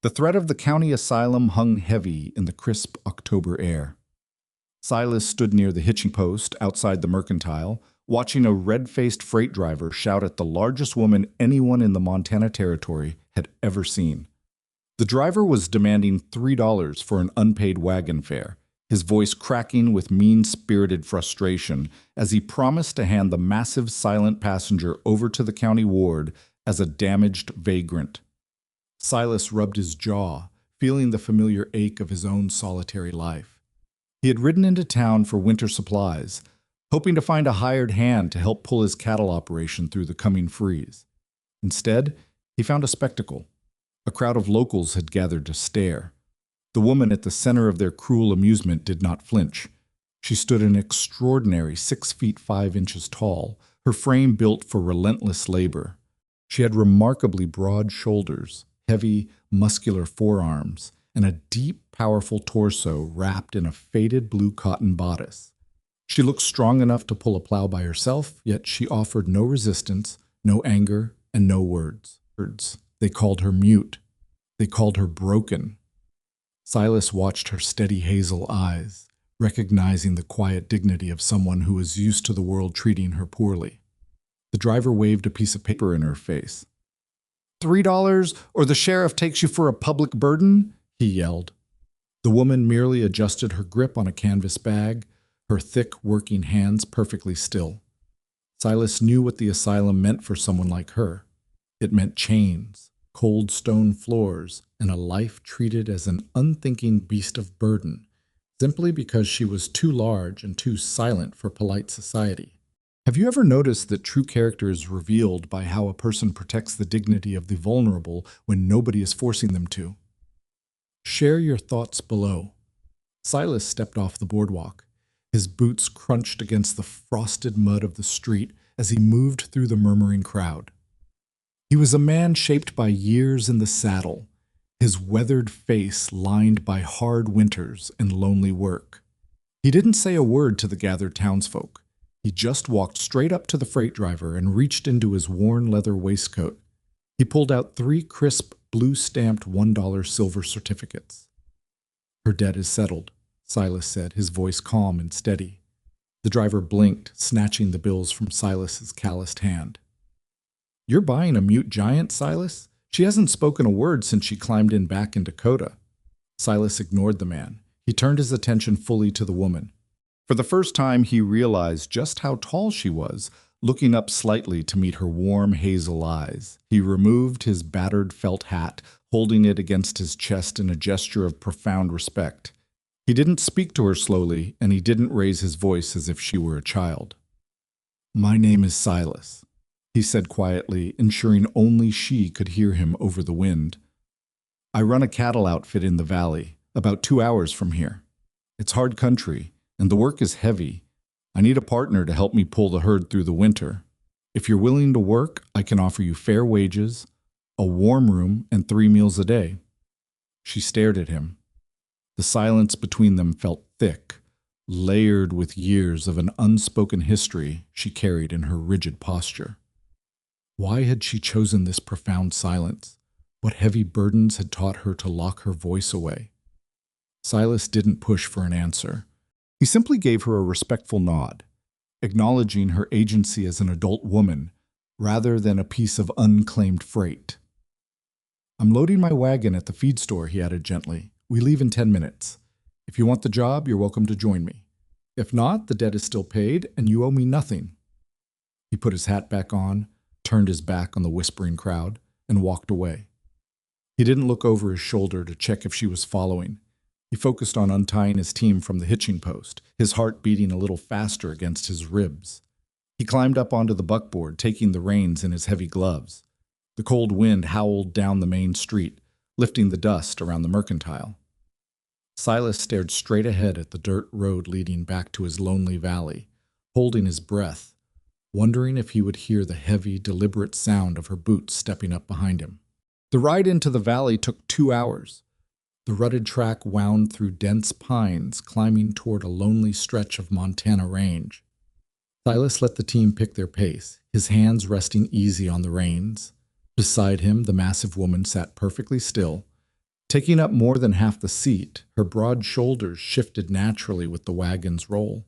The threat of the county asylum hung heavy in the crisp October air. Silas stood near the hitching post outside the mercantile, watching a red-faced freight driver shout at the largest woman anyone in the Montana Territory had ever seen. The driver was demanding $3 for an unpaid wagon fare, his voice cracking with mean-spirited frustration as he promised to hand the massive silent passenger over to the county ward as a damaged vagrant. Silas rubbed his jaw, feeling the familiar ache of his own solitary life. He had ridden into town for winter supplies, hoping to find a hired hand to help pull his cattle operation through the coming freeze. Instead, he found a spectacle. A crowd of locals had gathered to stare. The woman at the center of their cruel amusement did not flinch. She stood an extraordinary 6 feet 5 inches tall, her frame built for relentless labor. She had remarkably broad shoulders, heavy, muscular forearms, and a deep, powerful torso wrapped in a faded blue cotton bodice. She looked strong enough to pull a plow by herself, yet she offered no resistance, no anger, and no words. They called her mute. They called her broken. Silas watched her steady hazel eyes, recognizing the quiet dignity of someone who was used to the world treating her poorly. The driver waved a piece of paper in her face. $3 or the sheriff takes you for a public burden, he yelled. The woman merely adjusted her grip on a canvas bag, her thick, working hands perfectly still. Silas knew what the asylum meant for someone like her. It meant chains, cold stone floors, and a life treated as an unthinking beast of burden, simply because she was too large and too silent for polite society. Have you ever noticed that true character is revealed by how a person protects the dignity of the vulnerable when nobody is forcing them to? Share your thoughts below. Silas stepped off the boardwalk. His boots crunched against the frosted mud of the street as he moved through the murmuring crowd. He was a man shaped by years in the saddle, his weathered face lined by hard winters and lonely work. He didn't say a word to the gathered townsfolk. He just walked straight up to the freight driver and reached into his worn leather waistcoat. He pulled out 3 crisp, blue-stamped $1 silver certificates. "Her debt is settled," Silas said, his voice calm and steady. The driver blinked, snatching the bills from Silas's calloused hand. "You're buying a mute giant, Silas? She hasn't spoken a word since she climbed in back in Dakota." Silas ignored the man. He turned his attention fully to the woman. For the first time, he realized just how tall she was, looking up slightly to meet her warm hazel eyes. He removed his battered felt hat, holding it against his chest in a gesture of profound respect. He didn't speak to her slowly, and he didn't raise his voice as if she were a child. "My name is Silas," he said quietly, ensuring only she could hear him over the wind. "I run a cattle outfit in the valley, about 2 hours from here. It's hard country, and the work is heavy. I need a partner to help me pull the herd through the winter. If you're willing to work, I can offer you fair wages, a warm room, and 3 meals a day." She stared at him. The silence between them felt thick, layered with years of an unspoken history she carried in her rigid posture. Why had she chosen this profound silence? What heavy burdens had taught her to lock her voice away? Silas didn't push for an answer. He simply gave her a respectful nod, acknowledging her agency as an adult woman rather than a piece of unclaimed freight. "I'm loading my wagon at the feed store," he added gently. "We leave in 10 minutes. If you want the job, you're welcome to join me. If not, the debt is still paid, and you owe me nothing." He put his hat back on, turned his back on the whispering crowd, and walked away. He didn't look over his shoulder to check if she was following. He focused on untying his team from the hitching post, his heart beating a little faster against his ribs. He climbed up onto the buckboard, taking the reins in his heavy gloves. The cold wind howled down the main street, lifting the dust around the mercantile. Silas stared straight ahead at the dirt road leading back to his lonely valley, holding his breath, wondering if he would hear the heavy, deliberate sound of her boots stepping up behind him. The ride into the valley took 2 hours. The rutted track wound through dense pines, climbing toward a lonely stretch of Montana range. Silas let the team pick their pace, his hands resting easy on the reins. Beside him, the massive woman sat perfectly still, Taking up more than half the seat, her broad shoulders shifted naturally with the wagon's roll.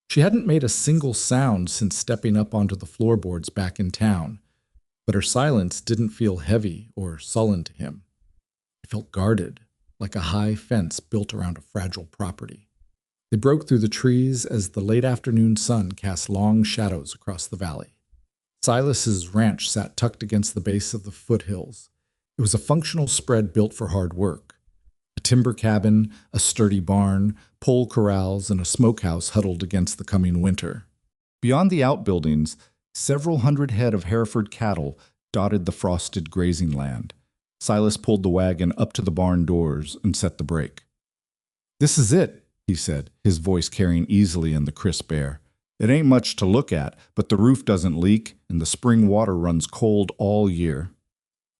She hadn't made a single sound since stepping up onto the floorboards back in town, but her silence didn't feel heavy or sullen to him. It felt guarded, like a high fence built around a fragile property. They broke through the trees as the late afternoon sun cast long shadows across the valley. Silas's ranch sat tucked against the base of the foothills. It was a functional spread built for hard work. A timber cabin, a sturdy barn, pole corrals, and a smokehouse huddled against the coming winter. Beyond the outbuildings, several hundred head of Hereford cattle dotted the frosted grazing land. Silas pulled the wagon up to the barn doors and set the brake. "This is it," he said, his voice carrying easily in the crisp air. "It ain't much to look at, but the roof doesn't leak, and the spring water runs cold all year."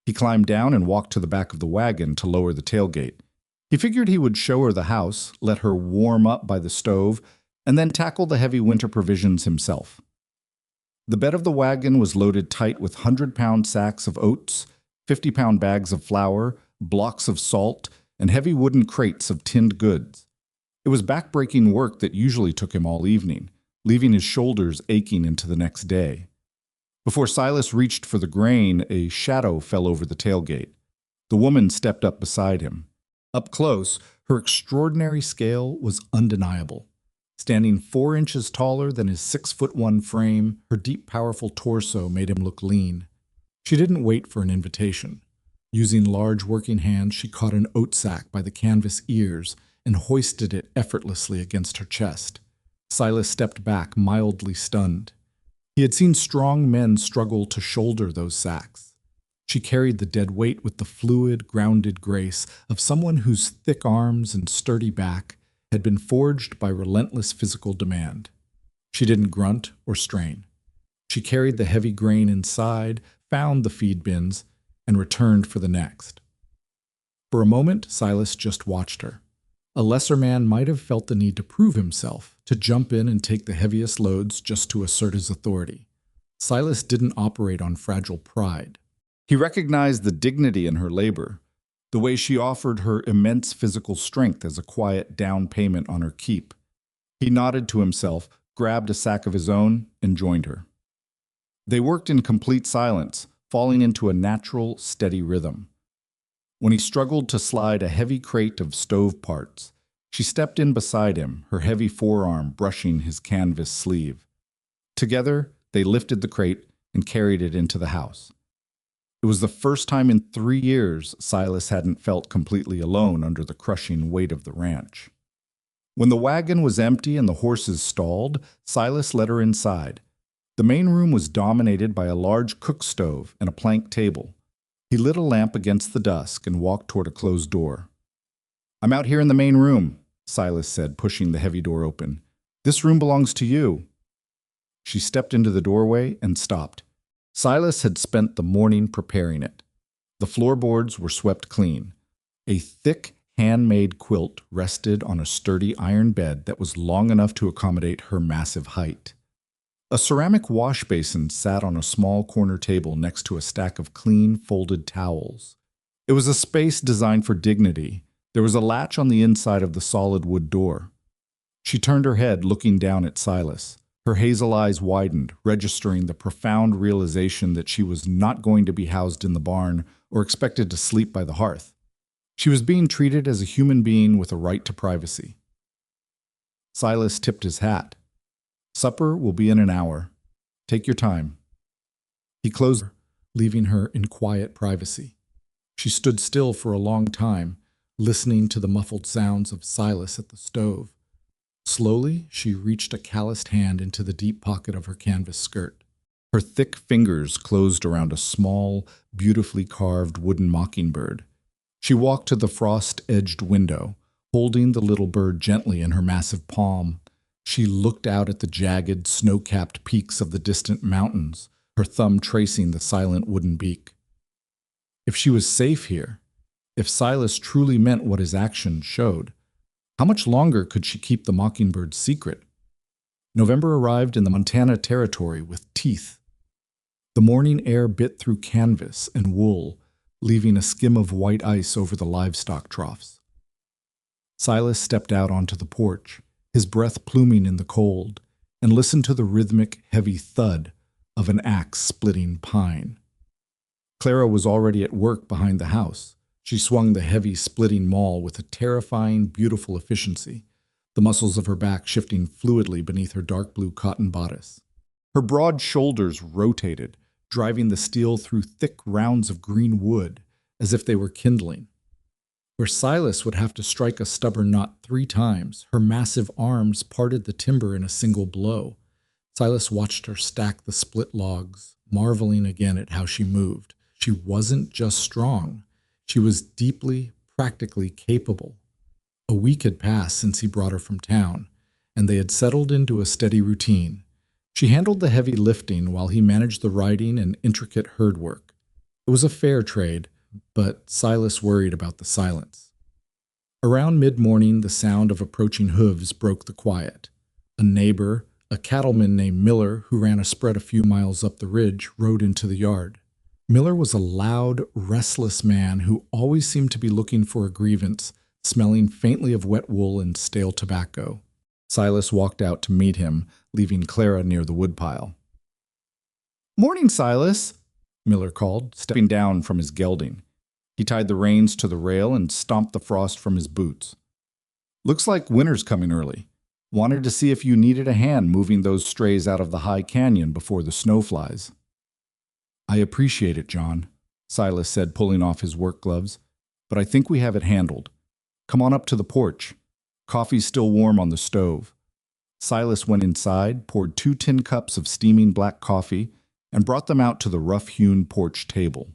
He climbed down and walked to the back of the wagon to lower the tailgate. He figured he would show her the house, let her warm up by the stove, and then tackle the heavy winter provisions himself. The bed of the wagon was loaded tight with 100-pound sacks of oats, 50-pound bags of flour, blocks of salt, and heavy wooden crates of tinned goods. It was back-breaking work that usually took him all evening, leaving his shoulders aching into the next day. Before Silas reached for the grain, a shadow fell over the tailgate. The woman stepped up beside him. Up close, her extraordinary scale was undeniable. Standing 4 inches taller than his 6'1" frame, her deep, powerful torso made him look lean. She didn't wait for an invitation. Using large working hands, she caught an oat sack by the canvas ears and hoisted it effortlessly against her chest. Silas stepped back, mildly stunned. He had seen strong men struggle to shoulder those sacks. She carried the dead weight with the fluid, grounded grace of someone whose thick arms and sturdy back had been forged by relentless physical demand. She didn't grunt or strain. She carried the heavy grain inside, found the feed bins, and returned for the next. For a moment, Silas just watched her. A lesser man might have felt the need to prove himself, to jump in and take the heaviest loads just to assert his authority. Silas didn't operate on fragile pride. He recognized the dignity in her labor, the way she offered her immense physical strength as a quiet down payment on her keep. He nodded to himself, grabbed a sack of his own, and joined her. They worked in complete silence, falling into a natural, steady rhythm. When he struggled to slide a heavy crate of stove parts, she stepped in beside him, her heavy forearm brushing his canvas sleeve. Together, they lifted the crate and carried it into the house. It was the first time in 3 years Silas hadn't felt completely alone under the crushing weight of the ranch. When the wagon was empty and the horses stalled, Silas led her inside. The main room was dominated by a large cook stove and a plank table. He lit a lamp against the dusk and walked toward a closed door. "I'm out here in the main room," Silas said, pushing the heavy door open. "This room belongs to you." She stepped into the doorway and stopped. Silas had spent the morning preparing it. The floorboards were swept clean. A thick, handmade quilt rested on a sturdy iron bed that was long enough to accommodate her massive height. A ceramic wash basin sat on a small corner table next to a stack of clean, folded towels. It was a space designed for dignity. There was a latch on the inside of the solid wood door. She turned her head, looking down at Silas. Her hazel eyes widened, registering the profound realization that she was not going to be housed in the barn or expected to sleep by the hearth. She was being treated as a human being with a right to privacy. Silas tipped his hat. "Supper will be in an hour. Take your time." He closed her, leaving her in quiet privacy. She stood still for a long time, listening to the muffled sounds of Silas at the stove. Slowly, she reached a calloused hand into the deep pocket of her canvas skirt. Her thick fingers closed around a small, beautifully carved wooden mockingbird. She walked to the frost-edged window, holding the little bird gently in her massive palm. She looked out at the jagged, snow-capped peaks of the distant mountains, her thumb tracing the silent wooden beak. If she was safe here, if Silas truly meant what his actions showed, how much longer could she keep the mockingbird's secret? November arrived in the Montana Territory with teeth. The morning air bit through canvas and wool, leaving a skim of white ice over the livestock troughs. Silas stepped out onto the porch, his breath pluming in the cold, and listened to the rhythmic, heavy thud of an axe splitting pine. Clara was already at work behind the house. She swung the heavy, splitting maul with a terrifying, beautiful efficiency, the muscles of her back shifting fluidly beneath her dark blue cotton bodice. Her broad shoulders rotated, driving the steel through thick rounds of green wood as if they were kindling. Where Silas would have to strike a stubborn knot 3 times, her massive arms parted the timber in a single blow. Silas watched her stack the split logs, marveling again at how she moved. She wasn't just strong. She was deeply, practically capable. A week had passed since he brought her from town, and they had settled into a steady routine. She handled the heavy lifting while he managed the riding and intricate herd work. It was a fair trade, but Silas worried about the silence. Around mid-morning, the sound of approaching hooves broke the quiet. A neighbor, a cattleman named Miller, who ran a spread a few miles up the ridge, rode into the yard. Miller was a loud, restless man who always seemed to be looking for a grievance, smelling faintly of wet wool and stale tobacco. Silas walked out to meet him, leaving Clara near the woodpile. "Morning, Silas," Miller called, stepping down from his gelding. He tied the reins to the rail and stomped the frost from his boots. "Looks like winter's coming early. Wanted to see if you needed a hand moving those strays out of the high canyon before the snow flies." "I appreciate it, John," Silas said, pulling off his work gloves, "but I think we have it handled. Come on up to the porch. Coffee's still warm on the stove." Silas went inside, poured 2 tin cups of steaming black coffee, and brought them out to the rough-hewn porch table.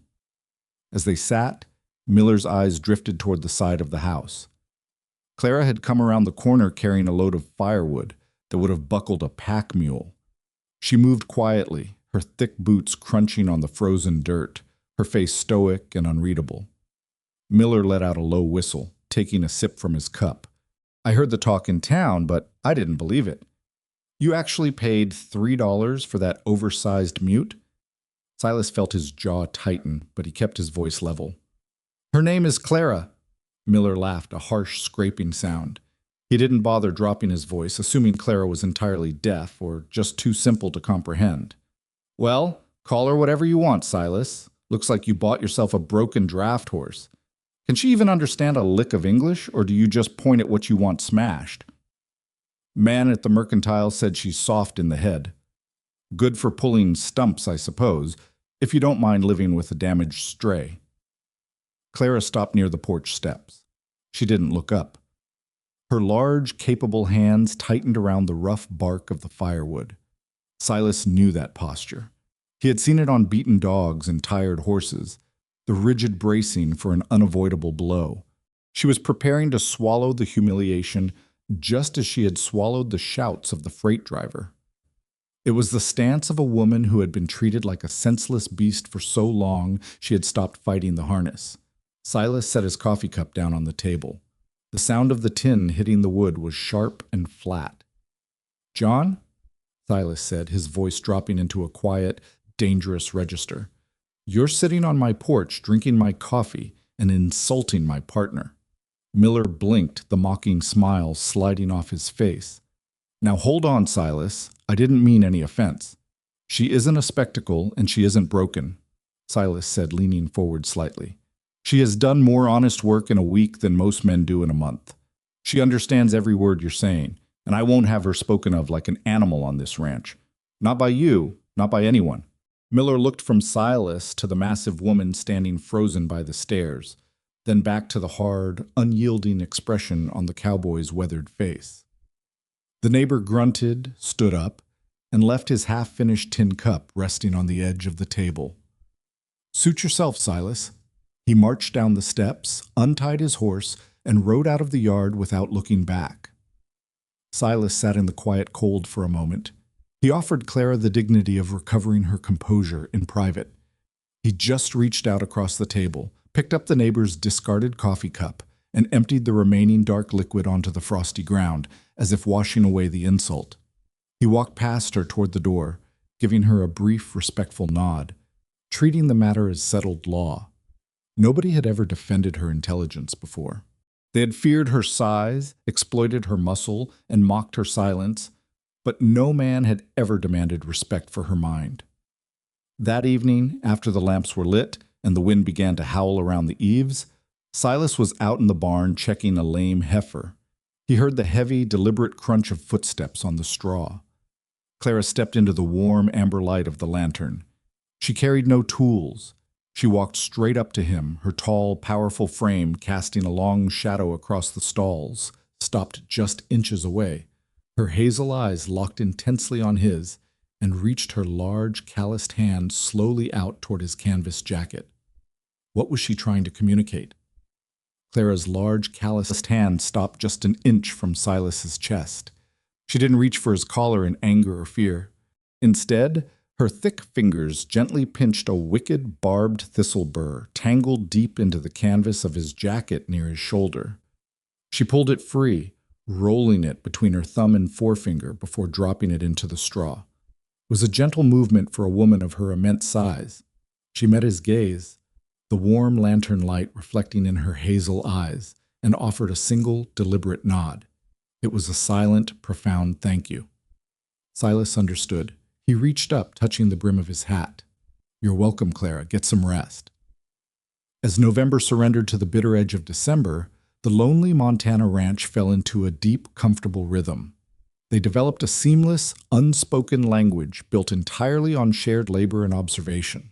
As they sat, Miller's eyes drifted toward the side of the house. Clara had come around the corner carrying a load of firewood that would have buckled a pack mule. She moved quietly, her thick boots crunching on the frozen dirt, her face stoic and unreadable. Miller let out a low whistle, taking a sip from his cup. "I heard the talk in town, but I didn't believe it. You actually paid $3 for that oversized mute?" Silas felt his jaw tighten, but he kept his voice level. "Her name is Clara." Miller laughed, a harsh, scraping sound. He didn't bother dropping his voice, assuming Clara was entirely deaf or just too simple to comprehend. "Well, call her whatever you want, Silas. Looks like you bought yourself a broken draft horse. Can she even understand a lick of English, or do you just point at what you want smashed?" "Man at the mercantile said she's soft in the head. Good for pulling stumps, I suppose, if you don't mind living with a damaged stray." Clara stopped near the porch steps. She didn't look up. Her large, capable hands tightened around the rough bark of the firewood. Silas knew that posture. He had seen it on beaten dogs and tired horses, the rigid bracing for an unavoidable blow. She was preparing to swallow the humiliation just as she had swallowed the shouts of the freight driver. It was the stance of a woman who had been treated like a senseless beast for so long she had stopped fighting the harness. Silas set his coffee cup down on the table. The sound of the tin hitting the wood was sharp and flat. "John?" Silas said, his voice dropping into a quiet, dangerous register. "You're sitting on my porch drinking my coffee and insulting my partner." Miller blinked, the mocking smile sliding off his face. "Now hold on, Silas. I didn't mean any offense. She isn't a spectacle and she isn't broken," Silas said, leaning forward slightly. "She has done more honest work in a week than most men do in a month. She understands every word you're saying, and I won't have her spoken of like an animal on this ranch. Not by you, not by anyone." Miller looked from Silas to the massive woman standing frozen by the stairs, then back to the hard, unyielding expression on the cowboy's weathered face. The neighbor grunted, stood up, and left his half-finished tin cup resting on the edge of the table. "Suit yourself, Silas." He marched down the steps, untied his horse, and rode out of the yard without looking back. Silas sat in the quiet cold for a moment. He offered Clara the dignity of recovering her composure in private. He just reached out across the table, picked up the neighbor's discarded coffee cup, and emptied the remaining dark liquid onto the frosty ground, as if washing away the insult. He walked past her toward the door, giving her a brief, respectful nod, treating the matter as settled law. Nobody had ever defended her intelligence before. They had feared her size, exploited her muscle, and mocked her silence, but no man had ever demanded respect for her mind. That evening, after the lamps were lit and the wind began to howl around the eaves, Silas was out in the barn checking a lame heifer. He heard the heavy, deliberate crunch of footsteps on the straw. Clara stepped into the warm amber light of the lantern. She carried no tools. She walked straight up to him, her tall, powerful frame casting a long shadow across the stalls, stopped just inches away. Her hazel eyes locked intensely on his and reached her large, calloused hand slowly out toward his canvas jacket. What was she trying to communicate? Clara's large, calloused hand stopped just an inch from Silas's chest. She didn't reach for his collar in anger or fear. Instead, her thick fingers gently pinched a wicked, barbed thistle burr tangled deep into the canvas of his jacket near his shoulder. She pulled it free, rolling it between her thumb and forefinger before dropping it into the straw. It was a gentle movement for a woman of her immense size. She met his gaze, the warm lantern light reflecting in her hazel eyes, and offered a single, deliberate nod. It was a silent, profound thank you. Silas understood. He reached up, touching the brim of his hat. "You're welcome, Clara. Get some rest." As November surrendered to the bitter edge of December, the lonely Montana ranch fell into a deep, comfortable rhythm. They developed a seamless, unspoken language built entirely on shared labor and observation.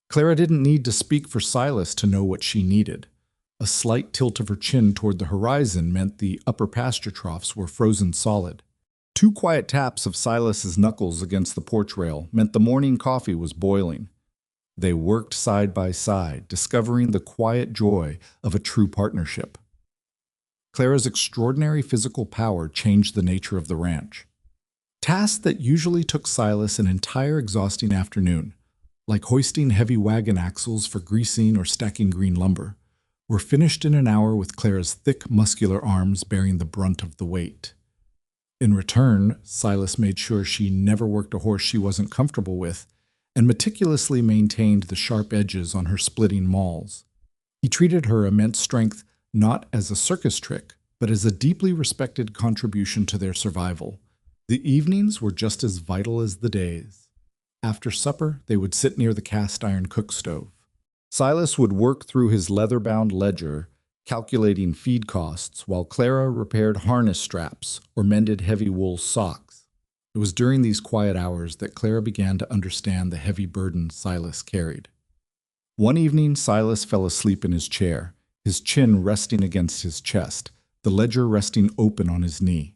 Clara didn't need to speak for Silas to know what she needed. A slight tilt of her chin toward the horizon meant the upper pasture troughs were frozen solid. 2 quiet taps of Silas's knuckles against the porch rail meant the morning coffee was boiling. They worked side by side, discovering the quiet joy of a true partnership. Clara's extraordinary physical power changed the nature of the ranch. Tasks that usually took Silas an entire exhausting afternoon, like hoisting heavy wagon axles for greasing or stacking green lumber, were finished in an hour with Clara's thick, muscular arms bearing the brunt of the weight. In return, Silas made sure she never worked a horse she wasn't comfortable with, and meticulously maintained the sharp edges on her splitting mauls. He treated her immense strength not as a circus trick, but as a deeply respected contribution to their survival. The evenings were just as vital as the days. After supper, they would sit near the cast-iron cook stove. Silas would work through his leather-bound ledger, calculating feed costs, while Clara repaired harness straps or mended heavy wool socks. It was during these quiet hours that Clara began to understand the heavy burden Silas carried. One evening, Silas fell asleep in his chair, his chin resting against his chest, the ledger resting open on his knee.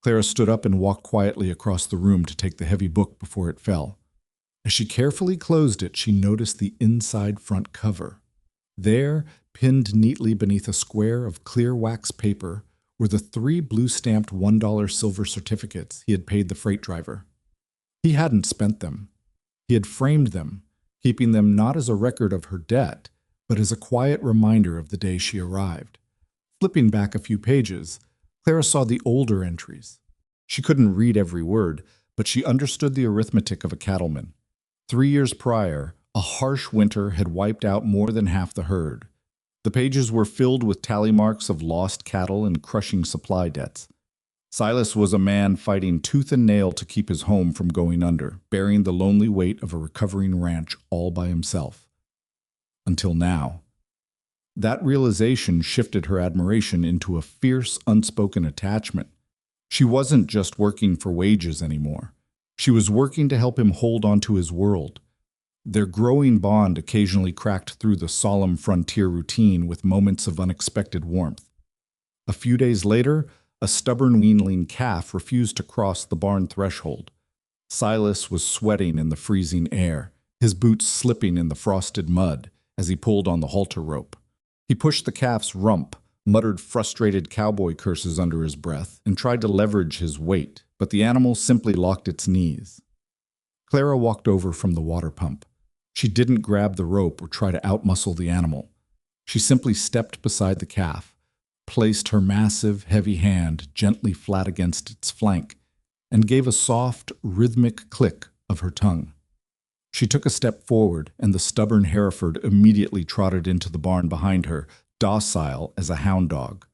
Clara stood up and walked quietly across the room to take the heavy book before it fell. As she carefully closed it, she noticed the inside front cover. There, pinned neatly beneath a square of clear wax paper, were the 3 blue-stamped $1 silver certificates he had paid the freight driver. He hadn't spent them. He had framed them, keeping them not as a record of her debt, but as a quiet reminder of the day she arrived. Flipping back a few pages, Clara saw the older entries. She couldn't read every word, but she understood the arithmetic of a cattleman. 3 years prior, a harsh winter had wiped out more than half the herd. The pages were filled with tally marks of lost cattle and crushing supply debts. Silas was a man fighting tooth and nail to keep his home from going under, bearing the lonely weight of a recovering ranch all by himself. Until now. That realization shifted her admiration into a fierce, unspoken attachment. She wasn't just working for wages anymore. She was working to help him hold onto his world. Their growing bond occasionally cracked through the solemn frontier routine with moments of unexpected warmth. A few days later, a stubborn weanling calf refused to cross the barn threshold. Silas was sweating in the freezing air, his boots slipping in the frosted mud as he pulled on the halter rope. He pushed the calf's rump, muttered frustrated cowboy curses under his breath, and tried to leverage his weight, but the animal simply locked its knees. Clara walked over from the water pump. She didn't grab the rope or try to outmuscle the animal. She simply stepped beside the calf, placed her massive, heavy hand gently flat against its flank, and gave a soft, rhythmic click of her tongue. She took a step forward, and the stubborn Hereford immediately trotted into the barn behind her, docile as a hound dog.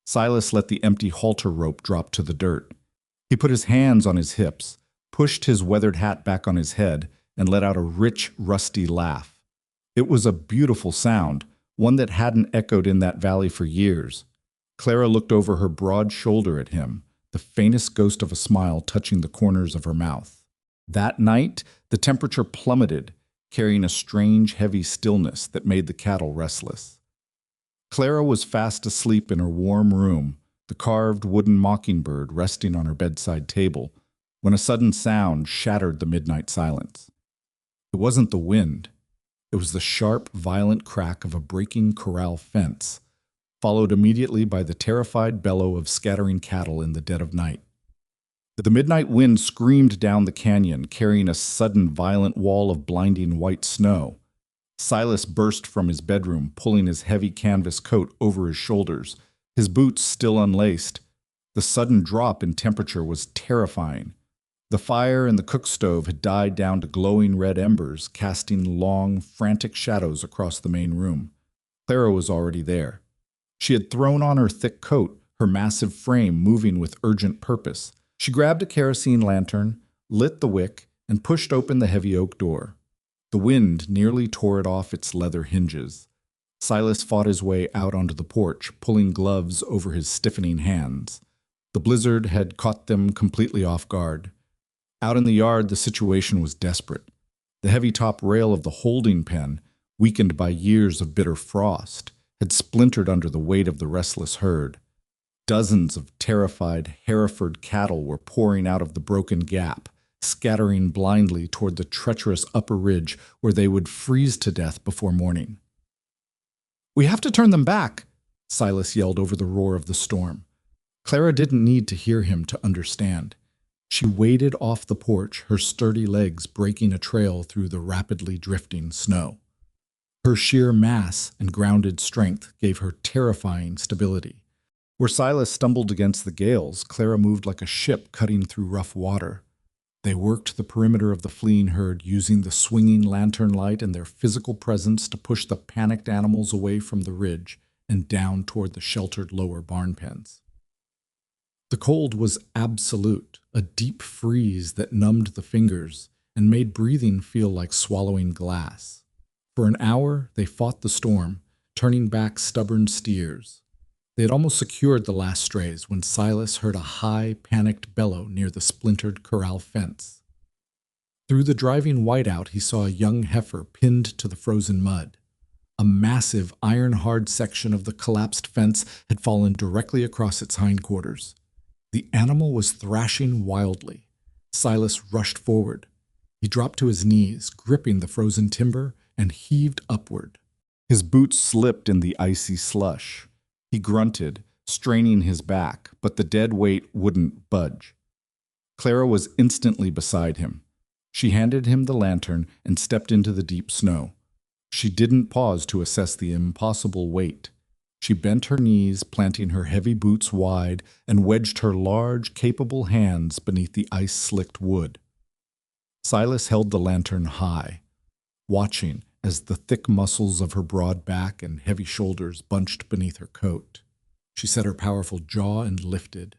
Silas let the empty halter rope drop to the dirt. He put his hands on his hips, pushed his weathered hat back on his head, and let out a rich, rusty laugh. It was a beautiful sound, one that hadn't echoed in that valley for years. Clara looked over her broad shoulder at him, the faintest ghost of a smile touching the corners of her mouth. That night, the temperature plummeted, carrying a strange, heavy stillness that made the cattle restless. Clara was fast asleep in her warm room, the carved wooden mockingbird resting on her bedside table, when a sudden sound shattered the midnight silence. It wasn't the wind. It was the sharp, violent crack of a breaking corral fence, followed immediately by the terrified bellow of scattering cattle in the dead of night. The midnight wind screamed down the canyon, carrying a sudden violent wall of blinding white snow. Silas burst from his bedroom, pulling his heavy canvas coat over his shoulders, his boots still unlaced. The sudden drop in temperature was terrifying. The fire in the cook stove had died down to glowing red embers, casting long, frantic shadows across the main room. Clara was already there. She had thrown on her thick coat, her massive frame moving with urgent purpose. She grabbed a kerosene lantern, lit the wick, and pushed open the heavy oak door. The wind nearly tore it off its leather hinges. Silas fought his way out onto the porch, pulling gloves over his stiffening hands. The blizzard had caught them completely off guard. Out in the yard, the situation was desperate. The heavy top rail of the holding pen, weakened by years of bitter frost, had splintered under the weight of the restless herd. Dozens of terrified Hereford cattle were pouring out of the broken gap, scattering blindly toward the treacherous upper ridge where they would freeze to death before morning. "We have to turn them back," Silas yelled over the roar of the storm. Clara didn't need to hear him to understand. She waded off the porch, her sturdy legs breaking a trail through the rapidly drifting snow. Her sheer mass and grounded strength gave her terrifying stability. Where Silas stumbled against the gales, Clara moved like a ship cutting through rough water. They worked the perimeter of the fleeing herd, using the swinging lantern light and their physical presence to push the panicked animals away from the ridge and down toward the sheltered lower barn pens. The cold was absolute, a deep freeze that numbed the fingers and made breathing feel like swallowing glass. For an hour, they fought the storm, turning back stubborn steers. They had almost secured the last strays when Silas heard a high, panicked bellow near the splintered corral fence. Through the driving whiteout, he saw a young heifer pinned to the frozen mud. A massive, iron-hard section of the collapsed fence had fallen directly across its hindquarters. The animal was thrashing wildly. Silas rushed forward. He dropped to his knees, gripping the frozen timber, and heaved upward. His boots slipped in the icy slush. He grunted, straining his back, but the dead weight wouldn't budge. Clara was instantly beside him. She handed him the lantern and stepped into the deep snow. She didn't pause to assess the impossible weight. She bent her knees, planting her heavy boots wide, and wedged her large, capable hands beneath the ice-slicked wood. Silas held the lantern high, watching as the thick muscles of her broad back and heavy shoulders bunched beneath her coat. She set her powerful jaw and lifted.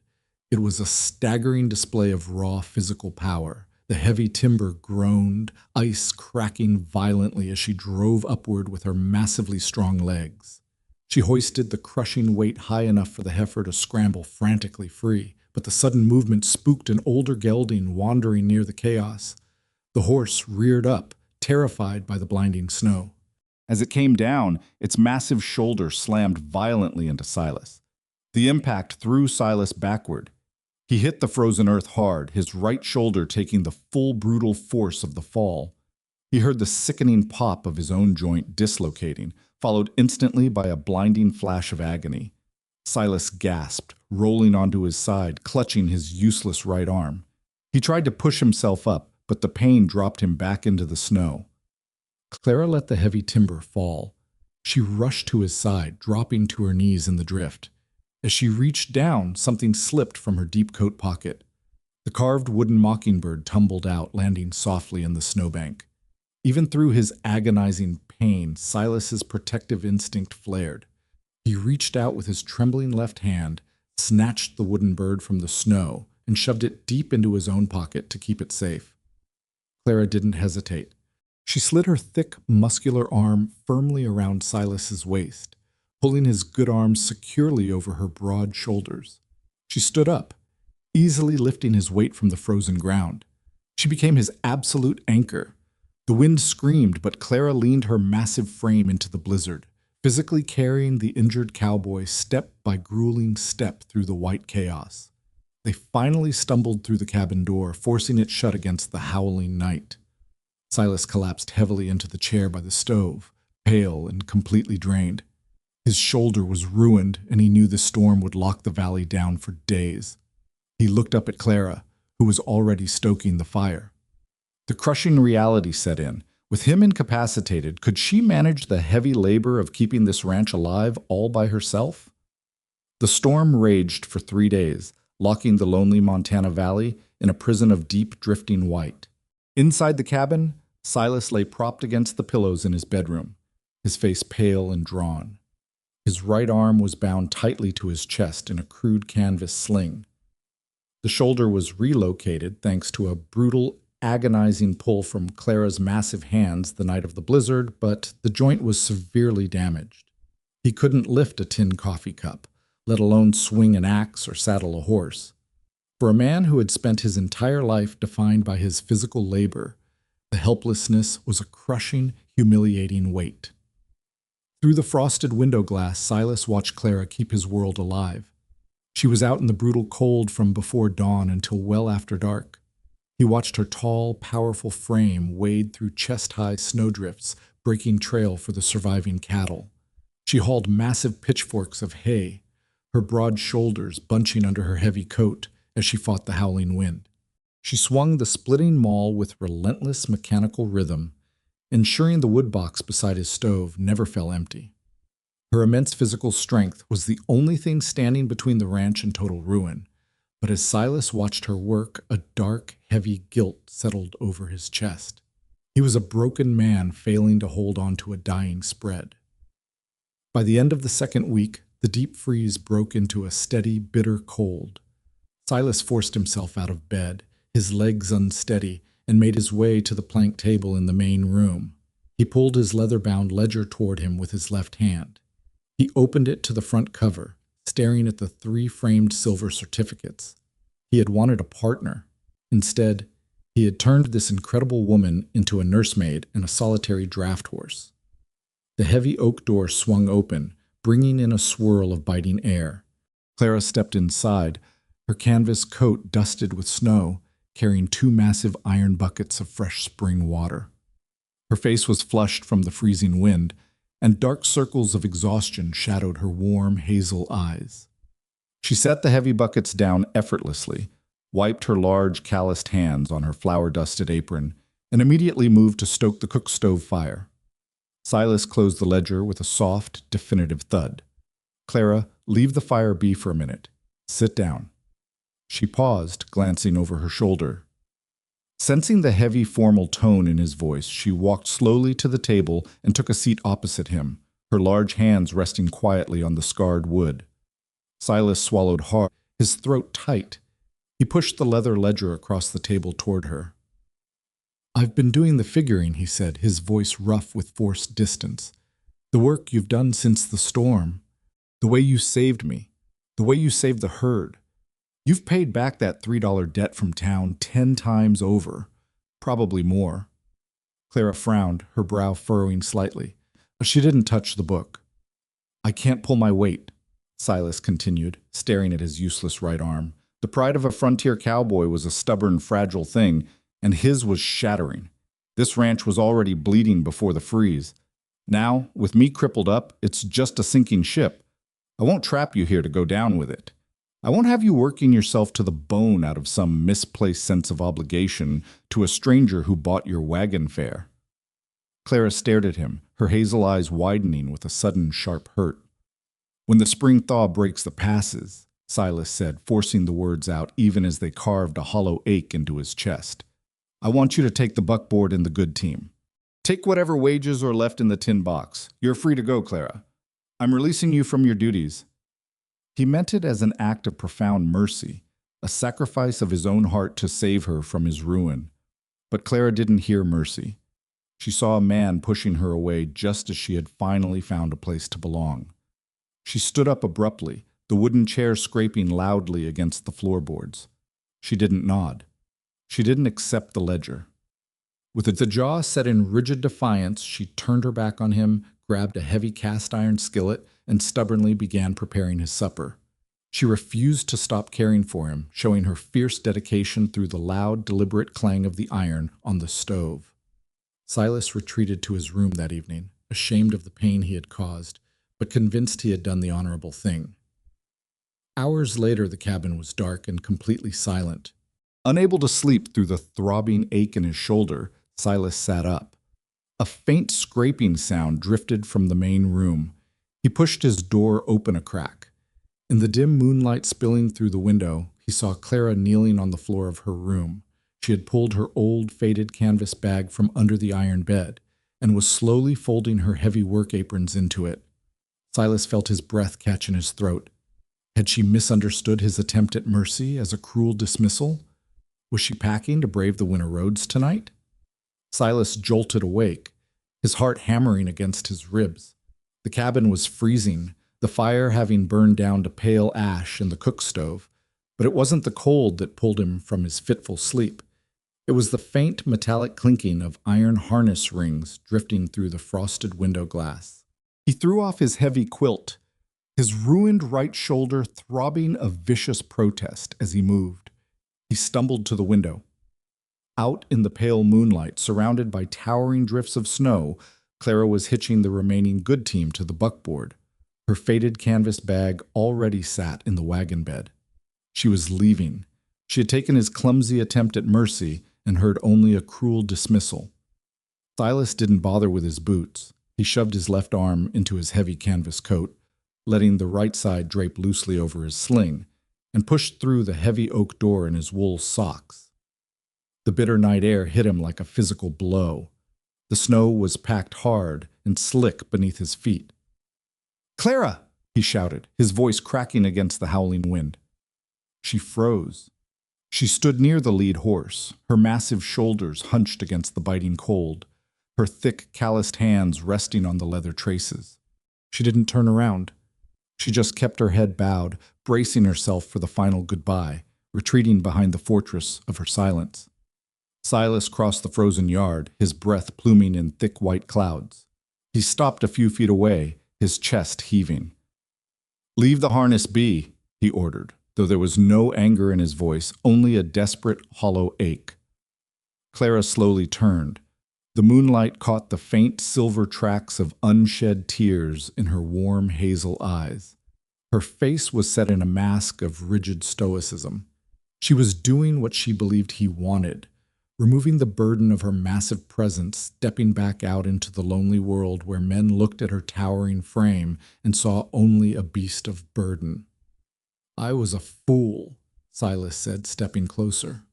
It was a staggering display of raw physical power. The heavy timber groaned, ice cracking violently as she drove upward with her massively strong legs. She hoisted the crushing weight high enough for the heifer to scramble frantically free, but the sudden movement spooked an older gelding wandering near the chaos. The horse reared up, terrified by the blinding snow. As it came down, its massive shoulder slammed violently into Silas. The impact threw Silas backward. He hit the frozen earth hard, his right shoulder taking the full brutal force of the fall. He heard the sickening pop of his own joint dislocating, followed instantly by a blinding flash of agony. Silas gasped, rolling onto his side, clutching his useless right arm. He tried to push himself up, but the pain dropped him back into the snow. Clara let the heavy timber fall. She rushed to his side, dropping to her knees in the drift. As she reached down, something slipped from her deep coat pocket. The carved wooden mockingbird tumbled out, landing softly in the snowbank. Even through his agonizing pain, Silas's protective instinct flared. He reached out with his trembling left hand, snatched the wooden bird from the snow, and shoved it deep into his own pocket to keep it safe. Clara didn't hesitate. She slid her thick, muscular arm firmly around Silas's waist, pulling his good arm securely over her broad shoulders. She stood up, easily lifting his weight from the frozen ground. She became his absolute anchor. The wind screamed, but Clara leaned her massive frame into the blizzard, physically carrying the injured cowboy step by grueling step through the white chaos. They finally stumbled through the cabin door, forcing it shut against the howling night. Silas collapsed heavily into the chair by the stove, pale and completely drained. His shoulder was ruined, and he knew the storm would lock the valley down for days. He looked up at Clara, who was already stoking the fire. The crushing reality set in. With him incapacitated, could she manage the heavy labor of keeping this ranch alive all by herself? The storm raged for 3 days, locking the lonely Montana Valley in a prison of deep drifting white. Inside the cabin, Silas lay propped against the pillows in his bedroom, his face pale and drawn. His right arm was bound tightly to his chest in a crude canvas sling. The shoulder was relocated thanks to a brutal, agonizing pull from Clara's massive hands the night of the blizzard, but the joint was severely damaged. He couldn't lift a tin coffee cup, let alone swing an axe or saddle a horse. For a man who had spent his entire life defined by his physical labor, the helplessness was a crushing, humiliating weight. Through the frosted window glass, Silas watched Clara keep his world alive. She was out in the brutal cold from before dawn until well after dark. He watched her tall, powerful frame wade through chest-high snowdrifts, breaking trail for the surviving cattle. She hauled massive pitchforks of hay, her broad shoulders bunching under her heavy coat as she fought the howling wind. She swung the splitting maul with relentless mechanical rhythm, ensuring the wood box beside his stove never fell empty. Her immense physical strength was the only thing standing between the ranch and total ruin. But as Silas watched her work, a dark, heavy guilt settled over his chest. He was a broken man failing to hold on to a dying spread. By the end of the second week, the deep freeze broke into a steady, bitter cold. Silas forced himself out of bed, his legs unsteady, and made his way to the plank table in the main room. He pulled his leather-bound ledger toward him with his left hand. He opened it to the front cover, staring at the 3 framed silver certificates. He had wanted a partner. Instead, he had turned this incredible woman into a nursemaid and a solitary draft horse. The heavy oak door swung open, bringing in a swirl of biting air. Clara stepped inside, her canvas coat dusted with snow, carrying 2 massive iron buckets of fresh spring water. Her face was flushed from the freezing wind, and dark circles of exhaustion shadowed her warm, hazel eyes. She set the heavy buckets down effortlessly, wiped her large, calloused hands on her flour-dusted apron, and immediately moved to stoke the cook stove fire. Silas closed the ledger with a soft, definitive thud. "Clara, leave the fire be for a minute. Sit down." She paused, glancing over her shoulder. Sensing the heavy, formal tone in his voice, she walked slowly to the table and took a seat opposite him, her large hands resting quietly on the scarred wood. Silas swallowed hard, his throat tight. He pushed the leather ledger across the table toward her. "I've been doing the figuring," he said, his voice rough with forced distance. "The work you've done since the storm. The way you saved me. The way you saved the herd. You've paid back that $3 debt from town 10 times over. Probably more." Clara frowned, her brow furrowing slightly. She didn't touch the book. "I can't pull my weight," Silas continued, staring at his useless right arm. The pride of a frontier cowboy was a stubborn, fragile thing, and his was shattering. This ranch was already bleeding before the freeze. Now, with me crippled up, it's just a sinking ship. I won't trap you here to go down with it. I won't have you working yourself to the bone out of some misplaced sense of obligation to a stranger who bought your wagon fare. Clara stared at him, her hazel eyes widening with a sudden sharp hurt. "When the spring thaw breaks the passes," Silas said, forcing the words out even as they carved a hollow ache into his chest. "I want you to take the buckboard in the good team. Take whatever wages are left in the tin box. You're free to go, Clara. I'm releasing you from your duties. He meant it as an act of profound mercy, a sacrifice of his own heart to save her from his ruin. But Clara didn't hear mercy. She saw a man pushing her away just as she had finally found a place to belong. She stood up abruptly, the wooden chair scraping loudly against the floorboards. She didn't nod. She didn't accept the ledger. With the jaw set in rigid defiance, she turned her back on him, grabbed a heavy cast-iron skillet, and stubbornly began preparing his supper. She refused to stop caring for him, showing her fierce dedication through the loud, deliberate clang of the iron on the stove. Silas retreated to his room that evening, ashamed of the pain he had caused, but convinced he had done the honorable thing. Hours later, the cabin was dark and completely silent. Unable to sleep through the throbbing ache in his shoulder, Silas sat up. A faint scraping sound drifted from the main room. He pushed his door open a crack. In the dim moonlight spilling through the window, he saw Clara kneeling on the floor of her room. She had pulled her old, faded canvas bag from under the iron bed and was slowly folding her heavy work aprons into it. Silas felt his breath catch in his throat. Had she misunderstood his attempt at mercy as a cruel dismissal? Was she packing to brave the winter roads tonight? Silas jolted awake, his heart hammering against his ribs. The cabin was freezing, the fire having burned down to pale ash in the cook stove, but it wasn't the cold that pulled him from his fitful sleep. It was the faint metallic clinking of iron harness rings drifting through the frosted window glass. He threw off his heavy quilt, his ruined right shoulder throbbing a vicious protest as he moved. He stumbled to the window. Out in the pale moonlight, surrounded by towering drifts of snow, Clara was hitching the remaining good team to the buckboard. Her faded canvas bag already sat in the wagon bed. She was leaving. She had taken his clumsy attempt at mercy and heard only a cruel dismissal. Silas didn't bother with his boots. He shoved his left arm into his heavy canvas coat, letting the right side drape loosely over his sling, and pushed through the heavy oak door in his wool socks. The bitter night air hit him like a physical blow. The snow was packed hard and slick beneath his feet. "Clara!" he shouted, his voice cracking against the howling wind. She froze. She stood near the lead horse, her massive shoulders hunched against the biting cold, her thick, calloused hands resting on the leather traces. She didn't turn around. She just kept her head bowed, bracing herself for the final goodbye, retreating behind the fortress of her silence. Silas crossed the frozen yard, his breath pluming in thick white clouds. He stopped a few feet away, his chest heaving. "Leave the harness be," he ordered, though there was no anger in his voice, only a desperate, hollow ache. Clara slowly turned. The moonlight caught the faint silver tracks of unshed tears in her warm hazel eyes. Her face was set in a mask of rigid stoicism. She was doing what she believed he wanted, removing the burden of her massive presence, stepping back out into the lonely world where men looked at her towering frame and saw only a beast of burden. "I was a fool," Silas said, stepping closer.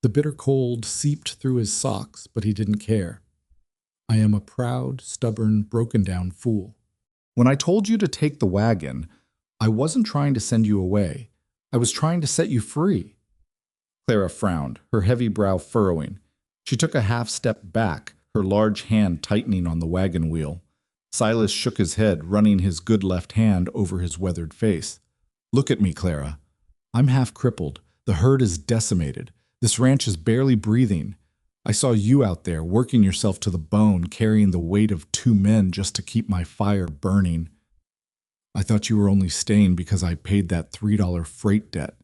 The bitter cold seeped through his socks, but he didn't care. "I am a proud, stubborn, broken-down fool. When I told you to take the wagon, I wasn't trying to send you away. I was trying to set you free." Clara frowned, her heavy brow furrowing. She took a half step back, her large hand tightening on the wagon wheel. Silas shook his head, running his good left hand over his weathered face. "Look at me, Clara. I'm half crippled. The herd is decimated. This ranch is barely breathing. I saw you out there, working yourself to the bone, carrying the weight of 2 men just to keep my fire burning. I thought you were only staying because I paid that $3 freight debt.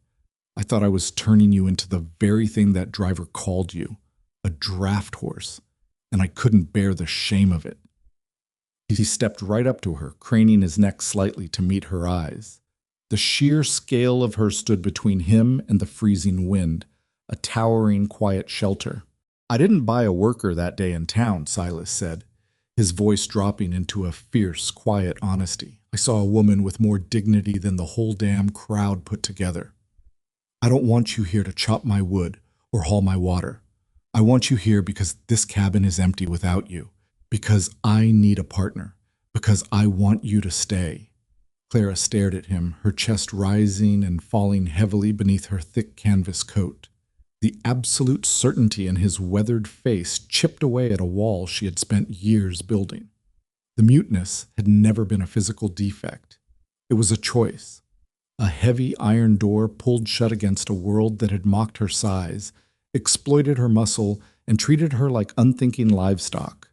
I thought I was turning you into the very thing that driver called you, a draft horse, and I couldn't bear the shame of it." He stepped right up to her, craning his neck slightly to meet her eyes. The sheer scale of her stood between him and the freezing wind, a towering, quiet shelter. "I didn't buy a worker that day in town," Silas said, his voice dropping into a fierce, quiet honesty. "I saw a woman with more dignity than the whole damn crowd put together. I don't want you here to chop my wood or haul my water. I want you here because this cabin is empty without you. Because I need a partner. Because I want you to stay. Clara stared at him, her chest rising and falling heavily beneath her thick canvas coat. The absolute certainty in his weathered face chipped away at a wall she had spent years building. The muteness had never been a physical defect. It was a choice. A heavy iron door pulled shut against a world that had mocked her size, exploited her muscle, and treated her like unthinking livestock.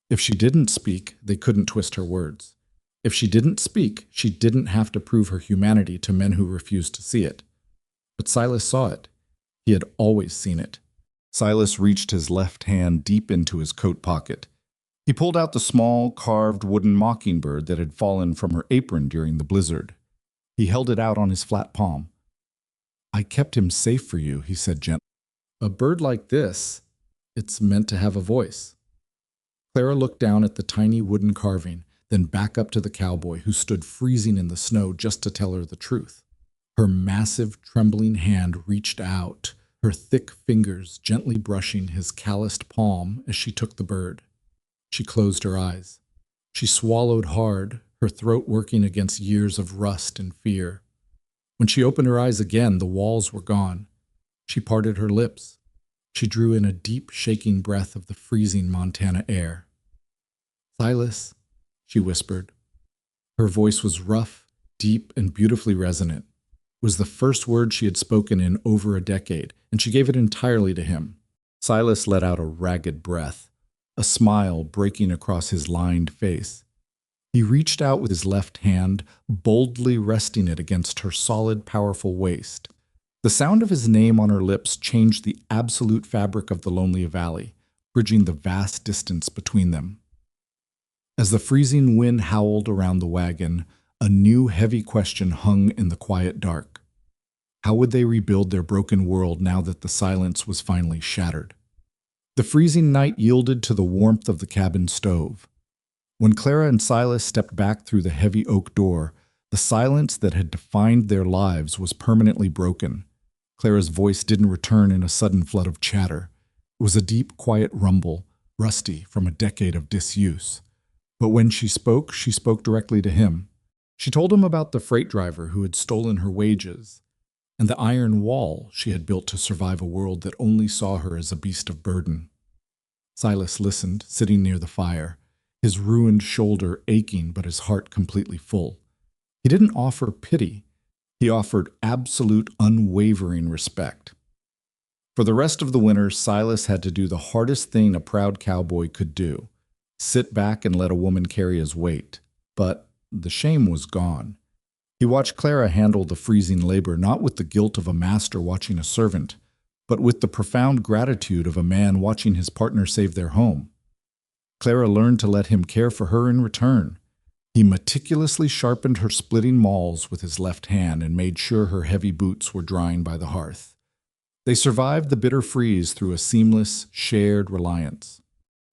If she didn't speak, they couldn't twist her words. If she didn't speak, she didn't have to prove her humanity to men who refused to see it. But Silas saw it. He had always seen it. Silas reached his left hand deep into his coat pocket. He pulled out the small, carved wooden mockingbird that had fallen from her apron during the blizzard. He held it out on his flat palm. "I kept him safe for you," he said gently. "A bird like this, it's meant to have a voice." Clara looked down at the tiny wooden carving, then back up to the cowboy who stood freezing in the snow just to tell her the truth. Her massive, trembling hand reached out, her thick fingers gently brushing his calloused palm as she took the bird. She closed her eyes. She swallowed hard, her throat working against years of rust and fear. When she opened her eyes again, the walls were gone. She parted her lips. She drew in a deep, shaking breath of the freezing Montana air. "Silas," she whispered. Her voice was rough, deep, and beautifully resonant. It was the first word she had spoken in over a decade, and she gave it entirely to him. Silas let out a ragged breath, a smile breaking across his lined face. He reached out with his left hand, boldly resting it against her solid, powerful waist. The sound of his name on her lips changed the absolute fabric of the lonely valley, bridging the vast distance between them. As the freezing wind howled around the wagon, a new heavy question hung in the quiet dark. How would they rebuild their broken world now that the silence was finally shattered? The freezing night yielded to the warmth of the cabin stove. When Clara and Silas stepped back through the heavy oak door, the silence that had defined their lives was permanently broken. Clara's voice didn't return in a sudden flood of chatter. It was a deep, quiet rumble, rusty from a decade of disuse. But when she spoke directly to him. She told him about the freight driver who had stolen her wages, and the iron wall she had built to survive a world that only saw her as a beast of burden. Silas listened, sitting near the fire, his ruined shoulder aching but his heart completely full. He didn't offer pity. He offered absolute, unwavering respect. For the rest of the winter, Silas had to do the hardest thing a proud cowboy could do: sit back and let a woman carry his weight. But the shame was gone. He watched Clara handle the freezing labor not with the guilt of a master watching a servant, but with the profound gratitude of a man watching his partner save their home. Clara learned to let him care for her in return. He meticulously sharpened her splitting mauls with his left hand and made sure her heavy boots were drying by the hearth. They survived the bitter freeze through a seamless, shared reliance.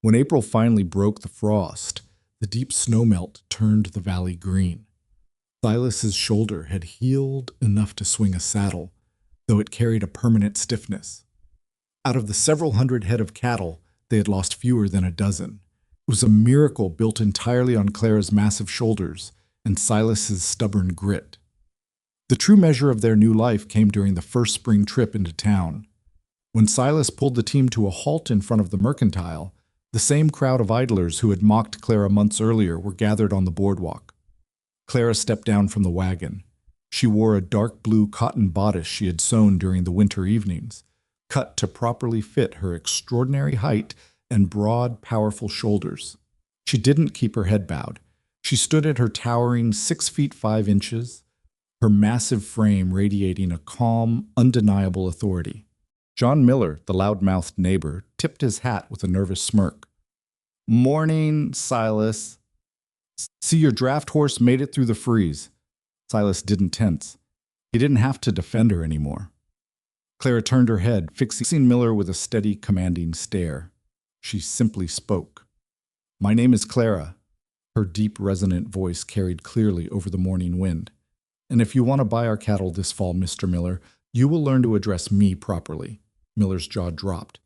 When April finally broke the frost, the deep snowmelt turned the valley green. Silas's shoulder had healed enough to swing a saddle, though it carried a permanent stiffness. Out of the several hundred head of cattle, they had lost fewer than a dozen. It was a miracle built entirely on Clara's massive shoulders and Silas's stubborn grit. The true measure of their new life came during the first spring trip into town. When Silas pulled the team to a halt in front of the mercantile, the same crowd of idlers who had mocked Clara months earlier were gathered on the boardwalk. Clara stepped down from the wagon. She wore a dark blue cotton bodice she had sewn during the winter evenings, cut to properly fit her extraordinary height and broad, powerful shoulders. She didn't keep her head bowed. She stood at her towering 6 feet 5 inches, her massive frame radiating a calm, undeniable authority. John Miller, the loud-mouthed neighbor, tipped his hat with a nervous smirk. "Morning, Silas. See, your draft horse made it through the freeze." Silas didn't tense. He didn't have to defend her anymore. Clara turned her head, fixing Miller with a steady, commanding stare. She simply spoke. "My name is Clara." Her deep, resonant voice carried clearly over the morning wind. "And if you want to buy our cattle this fall, Mr. Miller, you will learn to address me properly." Miller's jaw dropped.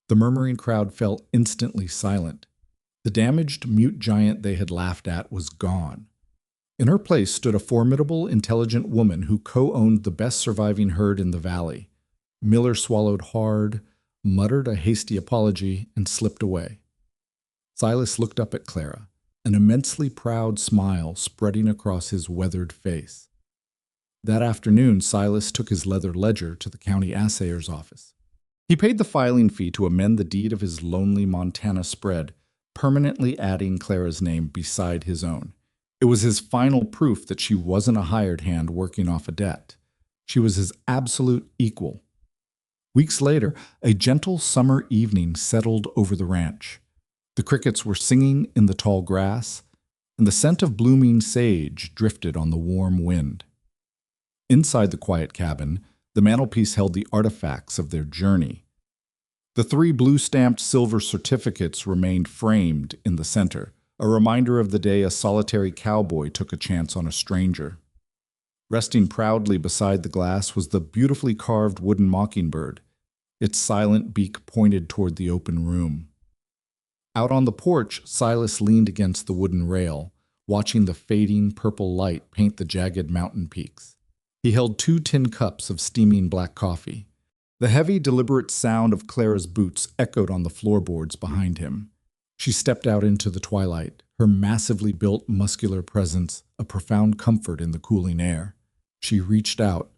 The murmuring crowd fell instantly silent. The damaged mute giant they had laughed at was gone. In her place stood a formidable, intelligent woman who co-owned the best surviving herd in the valley. Miller swallowed hard, muttered a hasty apology, and slipped away. Silas looked up at Clara, an immensely proud smile spreading across his weathered face. That afternoon, Silas took his leather ledger to the county assayer's office. He paid the filing fee to amend the deed of his lonely Montana spread, permanently adding Clara's name beside his own. It was his final proof that she wasn't a hired hand working off a debt. She was his absolute equal. Weeks later, a gentle summer evening settled over the ranch. The crickets were singing in the tall grass, and the scent of blooming sage drifted on the warm wind. Inside the quiet cabin, the mantelpiece held the artifacts of their journey. The 3 blue-stamped silver certificates remained framed in the center, a reminder of the day a solitary cowboy took a chance on a stranger. Resting proudly beside the glass was the beautifully carved wooden mockingbird, its silent beak pointed toward the open room. Out on the porch, Silas leaned against the wooden rail, watching the fading purple light paint the jagged mountain peaks. He held 2 tin cups of steaming black coffee. The heavy, deliberate sound of Clara's boots echoed on the floorboards behind him. She stepped out into the twilight, her massively built, muscular presence a profound comfort in the cooling air. She reached out,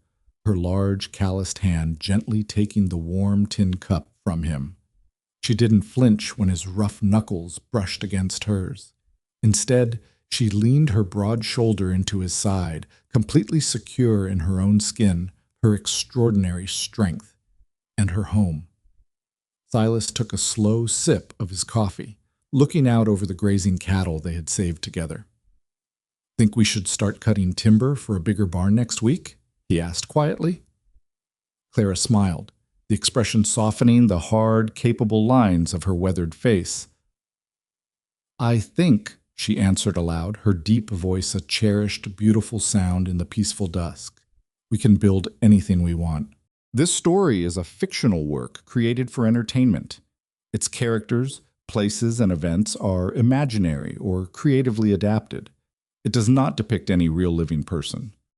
her large, calloused hand gently taking the warm tin cup from him. She didn't flinch when his rough knuckles brushed against hers. Instead, she leaned her broad shoulder into his side, completely secure in her own skin, her extraordinary strength, and her home. Silas took a slow sip of his coffee, looking out over the grazing cattle they had saved together. "Think we should start cutting timber for a bigger barn next week?" he asked quietly. Clara smiled, the expression softening the hard, capable lines of her weathered face. "I think," she answered aloud, her deep voice a cherished, beautiful sound in the peaceful dusk, "we can build anything we want." This story is a fictional work created for entertainment. Its characters, places, and events are imaginary or creatively adapted. It does not depict any real living person.